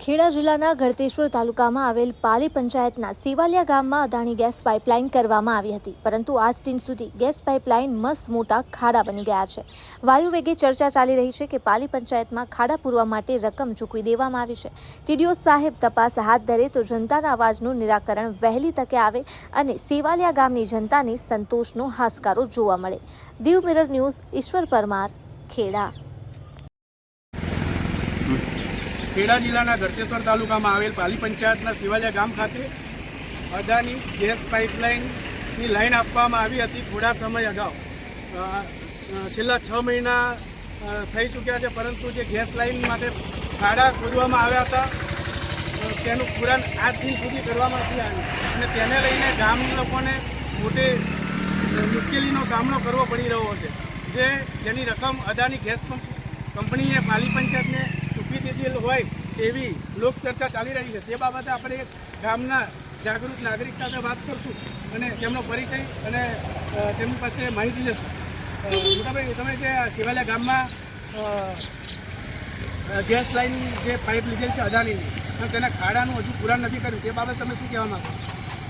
ખેડા જિલ્લાના ગળતેશ્વર તાલુકામાં આવેલ પાલી પંચાયતના સેવાલિયા ગામમાં અદાણી ગેસ પાઇપલાઇન કરવામાં આવી હતી, પરંતુ આજ દિન સુધી ગેસ પાઇપલાઇન મસ્ત મોટા ખાડા બની ગયા છે। વાયુ વેગે ચર્ચા ચાલી રહી છે કે પાલી પંચાયતમાં ખાડા પૂરવા માટે રકમ ચૂકવી દેવામાં આવી છે। ટીડીઓ સાહેબ તપાસ હાથ ધરે તો જનતાના અવાજનું નિરાકરણ વહેલી તકે આવે અને સેવાલિયા ગામની જનતાને સંતોષનો હાશકારો જોવા મળે। દીવ મિરર ન્યૂઝ, ઈશ્વર પરમાર, ખેડા। ખેડા જિલ્લાના ગળતેશ્વર તાલુકામાં આવેલ પાલી પંચાયતના સેવાલિયા ગામ ખાતે અદાણી ગેસ પાઇપલાઇનની લાઇન આપવામાં આવી હતી થોડા સમય અગાઉ। છેલ્લા 6 મહિના થઈ ચૂક્યા છે, પરંતુ જે ગેસ લાઇન માટે ખાડા ખોદવામાં આવ્યા હતા તેનું પૂરણ આજ દિન સુધી કરવામાં નથી આવ્યું અને તેને લઈને ગામના લોકોને મોટી મુશ્કેલીનો સામનો કરવો પડી રહ્યો છે। જેની રકમ અદાણી ગેસ કંપનીએ પાલી પંચાયતને ચૂકવી દીધેલ હોય તેવી લોકચર્ચા ચાલી રહી છે। તે બાબતે આપણે ગામના જાગૃત નાગરિક સાથે વાત કરશું અને તેમનો પરિચય અને તેમની પાસે માહિતી લેશું। મોટાભાઈ, તમે જે સેવાલિયા ગામમાં ગેસ લાઇન જે પાઇપ લીધેલ છે અદાણીની અને તેના ખાડાનું હજુ પૂરણ નથી કર્યું, તે બાબતે તમે શું કહેવા માંગો?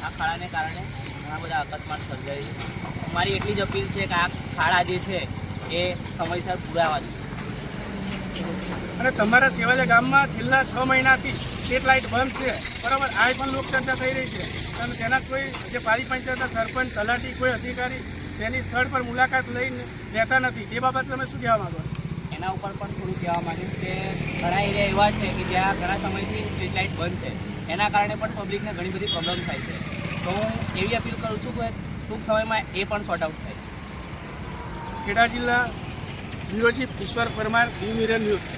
આ ખાડાને કારણે ઘણા બધા અકસ્માત સર્જાય છે। મારી એટલી જ અપીલ છે કે આ ખાડા જે છે એ સમયસર પૂરાવા જોઈએ। અને તમારા સેવાલિયા ગામમાં છેલ્લા 6 મહિનાથી સ્ટ્રીટ લાઇટ બંધ છે, બરાબર? આ પણ લોકચર્ચા થઈ રહી છે અને તેના કોઈ જે પાલી પંચાયતના સરપંચ, તલાટી, કોઈ અધિકારી તેની સ્થળ પર મુલાકાત લઈને રહેતા નથી, તે બાબત તમે શું કહેવા માંગો? એના ઉપર પણ થોડું કહેવા માંગીશ કે ઘણા એરિયા એવા છે કે જ્યાં ઘણા સમયથી સ્ટ્રીટ લાઇટ બંધ છે, એના કારણે પણ પબ્લિકને ઘણી બધી પ્રોબ્લેમ થાય છે। તો હું એવી અપીલ કરું છું કે ટૂંક સમયમાં એ પણ સોર્ટ આઉટ થાય। ખેડા જિલ્લા બ્યુરો ચીફ ઈશ્વર પરમાર, દીવ મિરર ન્યૂઝ।